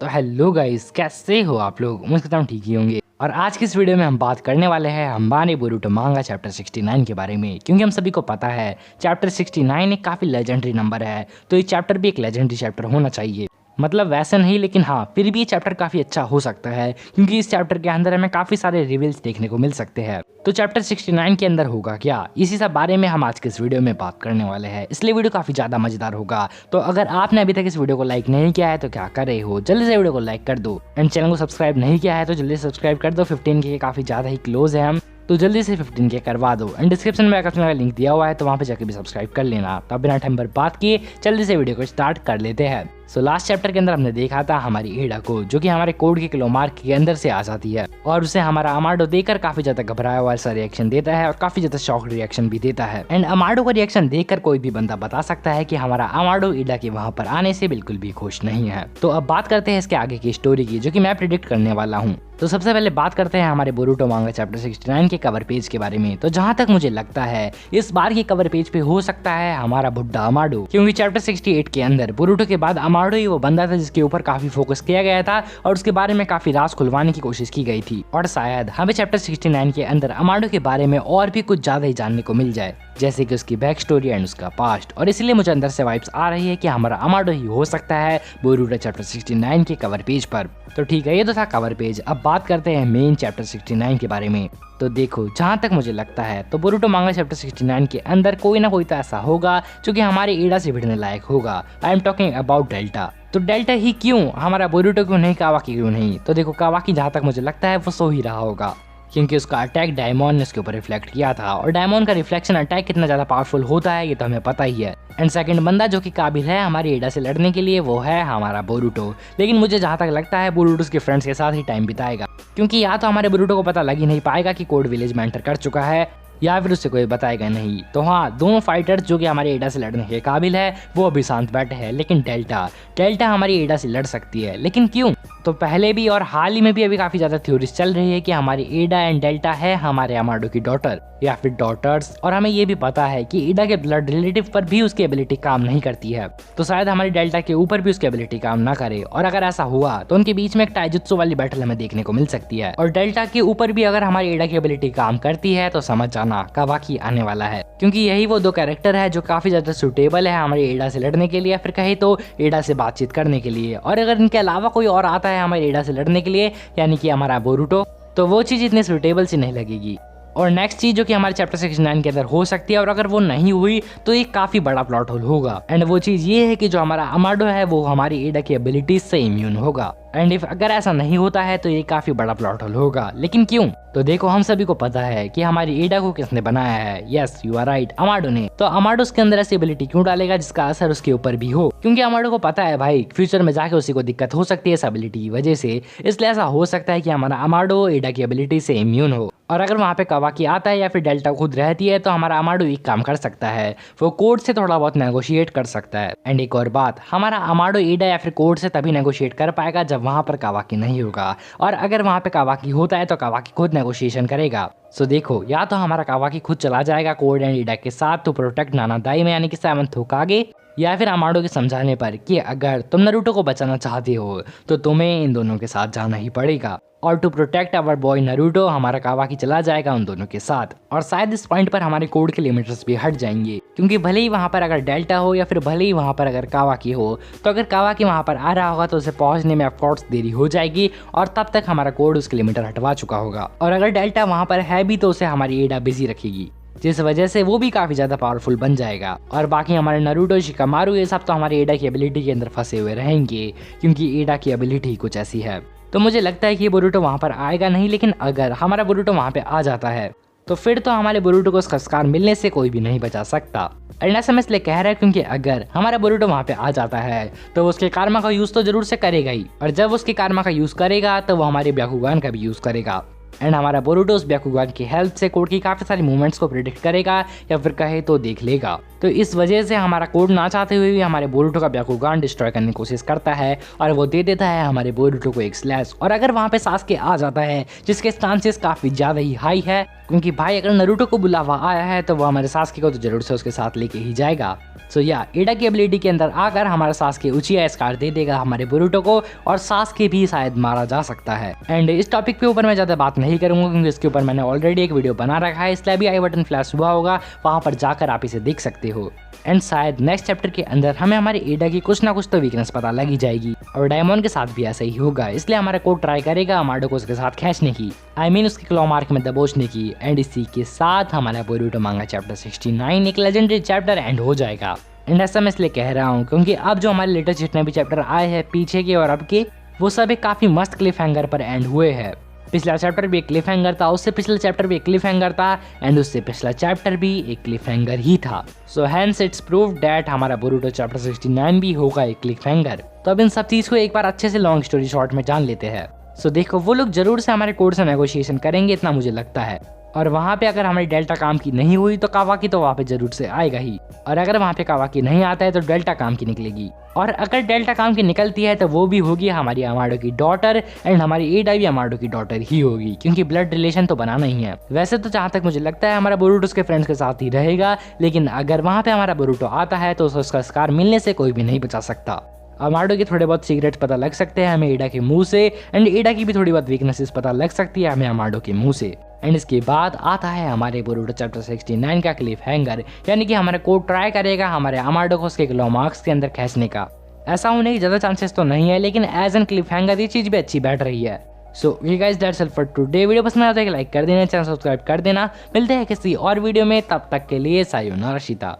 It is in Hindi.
तो हेलो गाइस, कैसे हो आप लोग। उम्मीद करता हूँ ठीक ही होंगे। और आज की इस वीडियो में हम बात करने वाले हैं हंबाने बोरुटो मांगा चैप्टर 69 के बारे में, क्योंकि हम सभी को पता है चैप्टर 69 एक काफी लेजेंडरी नंबर है, तो ये चैप्टर भी एक लेजेंडरी चैप्टर होना चाहिए। मतलब वैसे नहीं, लेकिन हाँ फिर भी ये चैप्टर काफी अच्छा हो सकता है, क्योंकि इस चैप्टर के अंदर हमें काफी सारे रिवील्स देखने को मिल सकते हैं। तो चैप्टर 69 के अंदर होगा क्या, इसी सब बारे में हम आज के इस वीडियो में बात करने वाले हैं, इसलिए वीडियो काफी ज्यादा मजेदार होगा। तो अगर आपने अभी तक इस वीडियो को लाइक नहीं किया है तो क्या कर रहे हो, जल्दी से वीडियो को लाइक कर दो। एंड चैनल को सब्सक्राइब नहीं किया है तो जल्दी से सब्सक्राइब कर दो। 15 के काफी ज्यादा ही क्लोज है हम, तो जल्दी से 15 के करवा दो। एंड डिस्क्रिप्शन में चैनल का लिंक दिया हुआ है, तो वहाँ पे जाकर भी सब्सक्राइब कर लेना। तो बिना टाइम पर बात किए जल्दी से वीडियो को स्टार्ट कर लेते हैं। सो लास्ट चैप्टर के अंदर हमने देखा था हमारी एडा को, जो कि हमारे कोड के क्लो मार्क के अंदर से आ जाती है और उसे हमारा अमाडो देखकर काफी ज्यादा घबराया हुआ सा रिएक्शन देता है और काफी ज्यादा शॉक रिएक्शन भी देता है। एंड अमाडो का रिएक्शन देखकर कोई भी बंदा बता सकता है कि हमारा अमाडो एडा के वहाँ पर आने से बिल्कुल भी खुश नहीं है। तो अब बात करते हैं इसके आगे की स्टोरी की, जो कि मैं प्रिडिक्ट करने वाला हूँ। तो सबसे पहले बात करते हैं हमारे बोरुटो मांगा चैप्टर 69 के कवर पेज के बारे में। तो जहां तक मुझे लगता है इस बार के कवर पेज पे हो सकता है हमारा बुड्ढा अमाडो, क्योंकि चैप्टर 68 के अंदर बोरुटो के बाद अमाडो ही वो बंदा था जिसके ऊपर काफी फोकस किया गया था और उसके बारे में काफी राज खुलवाने की कोशिश की गई थी। और शायद हमें चैप्टर 69 के अंदर अमाडो के बारे में और भी कुछ ज्यादा ही जानने को मिल जाए, जैसे कि उसकी बैक स्टोरी एंड उसका पास्ट। और इसलिए मुझे अंदर से वाइब्स आ रही है कि हमारा अमाडो ही हो सकता है बोरुटो चैप्टर 69 के कवर पेज पर। तो ठीक है, ये तो था कवर पेज। अब बात करते हैं मेन चैप्टर 69 के बारे में। तो देखो, जहां तक मुझे लगता है तो बोरुटो मांगा चैप्टर 69 के अंदर कोई ना कोई तो ऐसा होगा जो कि हमारे एडा से भिड़ने लायक होगा। I am talking about delta. तो डेल्टा ही क्यों, हमारा बोरुटो क्यों नहीं, कावाकी क्यों नहीं? तो देखो, कावाकी जहां तक मुझे लगता है वो सो ही रहा होगा, क्योंकि उसका अटैक डायमंड ने उसके ऊपर रिफ्लेक्ट किया था और डायमंड का रिफ्लेक्शन अटैक कितना ज्यादा पावरफुल होता है ये तो हमें पता ही है। एंड सेकंड बंदा जो कि काबिल है हमारी एडा से लड़ने के लिए वो है हमारा बोरुटो। लेकिन मुझे जहां तक लगता है बोरुटो उसके फ्रेंड्स के साथ ही टाइम बिताएगा, क्योंकि या तो हमारे बोरुटो को पता लग ही नहीं पाएगा कि कोड विलेज में एंटर कर चुका है, या फिर उससे कोई बताएगा नहीं। तो हाँ, दोनों फाइटर्स जो कि हमारे एडा से लड़ने के काबिल है वो अभी शांत बैठे हैं, लेकिन डेल्टा हमारी एडा से लड़ सकती है। लेकिन क्यों? तो पहले भी और हाल ही में भी अभी काफी ज्यादा थ्योरीज चल रही है कि हमारी एडा एंड डेल्टा है हमारे अमाडो की डॉटर या फिर डॉटर्स। और हमें ये भी पता है कि एडा के ब्लड रिलेटिव पर भी उसकी एबिलिटी काम नहीं करती है, तो शायद हमारी डेल्टा के ऊपर भी उसकी एबिलिटी काम ना करे। और अगर ऐसा हुआ तो उनके बीच में एक टाइजुत्सु वाली बैटल हमें देखने को मिल सकती है। और डेल्टा के ऊपर भी अगर हमारी एडा की एबिलिटी काम करती है तो समझ जाना कावाकी आने वाला है, क्योंकि यही वो दो कैरेक्टर है जो काफी ज्यादा सुटेबल है हमारी एडा से लड़ने के लिए, फिर कहे तो एडा से बातचीत करने के लिए। और अगर इनके अलावा कोई और आता है हमारी एडा से लड़ने के लिए, यानी कि हमारा बोरुटो, तो वो चीज इतनी सुटेबल सी नहीं लगेगी। और नेक्स्ट चीज जो कि हमारे चैप्टर 69 के अंदर हो सकती है, और अगर वो नहीं हुई तो ये काफी बड़ा प्लॉट होल होगा। एंड वो चीज ये है कि जो हमारा अमाडो है वो हमारी एडा की एबिलिटीज से इम्यून होगा। एंड इफ अगर ऐसा नहीं होता है तो ये काफी बड़ा प्लॉट होल होगा। लेकिन क्यों? तो देखो, हम सभी को पता है कि हमारी एडा को किसने बनाया है। Yes, you are right, Amado ने। तो अमाडो उसके अंदर ऐसी एबिलिटी क्यों डालेगा जिसका असर उसके ऊपर भी हो? क्योंकि अमाडो को पता है भाई फ्यूचर में जाके उसी को दिक्कत हो सकती है इस एबिलिटी की वजह से, इसलिए ऐसा हो सकता है कि हमारा अमाडो एडा की एबिलिटी से इम्यून हो। और अगर वहाँ पे कावाकी आता है या फिर डेल्टा खुद रहती है तो हमारा अमाडो एक काम कर सकता है, वो कोड से थोड़ा बहुत नेगोशिएट कर सकता है। एंड एक और बात, हमारा अमाडो एडा या फिर कोड से तभी नेगोशिएट कर पाएगा जब वहाँ पर कावाकी नहीं होगा, और अगर वहाँ पे कावाकी होता है तो कावाकी खुद नेगोशिएशन करेगा। सो देखो, या तो हमारा कावाकी खुद चला जाएगा कोड एंड एडा के साथ टू प्रोटेक्ट नानादाई में, यानी कि 7th होकागे, या फिर अमाडो के समझाने पर कि अगर तुम नारुतो को बचाना चाहते हो तो तुम्हें इन दोनों के साथ जाना ही पड़ेगा। और to protect our boy Naruto हमारा कावाकी चला जाएगा उन दोनों के साथ। और शायद इस पॉइंट पर हमारे कोड के लिमिटर्स भी हट जाएंगे, क्योंकि भले ही वहाँ पर अगर डेल्टा हो या फिर भले ही वहाँ पर अगर कावाकी हो, तो अगर कावाकी वहाँ पर आ रहा होगा तो उसे पहुँचने में ऑफकोर्स देरी हो जाएगी, और तब तक हमारा कोड उसके लिमिटर हटवा चुका होगा। और अगर डेल्टा वहाँ पर है भी तो उसे हमारी एडा बिजी रखेगी, जिस वजह से वो भी काफी ज्यादा पावरफुल बन जाएगा। और बाकी हमारे नारुतो, शिकामारु, ये सब तो हमारी एडा की एबिलिटी के अंदर फंसे हुए रहेंगे, क्योंकि एडा की एबिलिटी कुछ ऐसी है। तो मुझे लगता है कि ये बोरुटो वहाँ पर आएगा नहीं, लेकिन अगर हमारा बोरुटो वहाँ पे आ जाता है तो फिर तो हमारे बोरुटो को उस खस्कार मिलने से कोई भी नहीं बचा सकता। एंड ऐसा मैं इसलिए कह रहा है क्योंकि अगर हमारा बोरुटो वहाँ पे आ जाता है तो वो उसके कारमा का यूज तो जरूर से करेगा ही, और जब उसके कारमा का यूज करेगा तो वो हमारे ब्याकुगान का भी यूज करेगा। एंड हमारा बोरुटो उस ब्याकुगान की हेल्प से कोड की काफी सारी मूवमेंट्स को प्रिडिक्ट करेगा या फिर कहे तो देख लेगा। तो इस वजह से हमारा कोड ना चाहते हुए भी हमारे बोरुटो का ब्याकुगान डिस्ट्रॉय करने की कोशिश करता है और वो दे देता है हमारे बोरुटो को एक स्लैश। और अगर वहाँ पे सास्के आ जाता है जिसके चांसेस काफ़ी ज़्यादा ही हाई है, क्योंकि भाई अगर नारुतो को बुलावा आया है तो वो हमारे सास्के को तो जरूर से उसके साथ लेके ही जाएगा। सो या एडा की एबिलिटी के अंदर आकर हमारा सास्के उचिया स्कार दे देगा हमारे बोरुटो को और सास्के भी शायद मारा जा सकता है। एंड इस टॉपिक के ऊपर मैं ज़्यादा बात नहीं करूंगा क्योंकि इसके ऊपर मैंने ऑलरेडी एक वीडियो बना रखा है, इसलिए भी आई बटन फ्लैश हुआ होगा, वहाँ पर जाकर आप इसे देख सकते हो। एंड शायद नेक्स्ट चैप्टर के अंदर हमें हमारे एडा की कुछ ना कुछ तो वीकनेस पता लगी जाएगी और डायमंड के साथ भी ऐसा ही होगा, इसलिए हमारा कोड ट्राई करेगा अमाडो को उसके साथ खींचने की, आई मीन उसके क्लॉ मार्क में दबोचने की। एंड इसी के साथ हमारा बोरुटो मांगा चैप्टर 69 एक लेजेंडरी चैप्टर एंड हो जाएगा। एंड ऐसा मैं इसलिए कह रहा हूँ क्योंकि अब जो हमारे लेटेस्ट जितने भी चैप्टर आए हैं पीछे के और अब के, वो सब एक काफ़ी मस्त क्लिफ हैंगर पर एंड हुए हैं। पिछला चैप्टर भी एक क्लिफ हैंगर था, उससे पिछला चैप्टर भी एक क्लिफ हैंगर था एंड उससे पिछला चैप्टर भी एक क्लिफ हैंगर ही था। So hence it's proved that हमारा बोरुटो चैप्टर 69 भी होगा एक क्लिफ हैंगर। तो अब इन सब चीज़ को एक बार अच्छे से लॉन्ग स्टोरी शॉर्ट में जान लेते हैं। सो देखो, वो लोग जरूर से हमारे कोड से नेगोशिएशन करेंगे, इतना मुझे लगता है। और वहाँ पे अगर हमारी डेल्टा काम की नहीं हुई तो कावाकी तो वहाँ पे जरूर से आएगा ही, और अगर वहाँ पे कावाकी नहीं आता है तो डेल्टा काम की निकलेगी, और अगर डेल्टा काम की निकलती है तो वो भी होगी हमारी अमाडो की डॉटर एंड हमारी एडा भी अमाडो की डॉटर ही होगी, क्योंकि ब्लड रिलेशन तो बनाना ही है। वैसे तो जहाँ तक मुझे लगता है हमारा बोरुटो उसके फ्रेंड्स के साथ ही रहेगा, लेकिन अगर वहाँ पे हमारा बोरुटो आता है तो उसका स्कार मिलने से कोई भी नहीं बचा सकता। अमाडो के थोड़े बहुत सीक्रेट्स पता लग सकते हैं हमें एडा के मुंह से, एंड एडा की भी थोड़ी बहुत वीकनेसेस पता लग सकती है हमें अमाडो के मुंह से। एंड इसके बाद आता है हमारे बोरुटो चैप्टर 69 का क्लिफ हैंगर, यानी कि हमारा कोड ट्राई करेगा हमारे अमाडो को उसके क्लॉ मार्क्स के अंदर खींचने का। ऐसा होने की ज़्यादा चांसेस तो नहीं है, लेकिन एज एन क्लिफ हैंगर ये चीज़ भी अच्छी बैठ रही है। सो ये guys that's all for today. Video पसंद आया तो एक लाइक कर देना, चैनल सब्सक्राइब कर देना। मिलते हैं किसी और वीडियो में, तब तक के लिए सायोनारा शिता।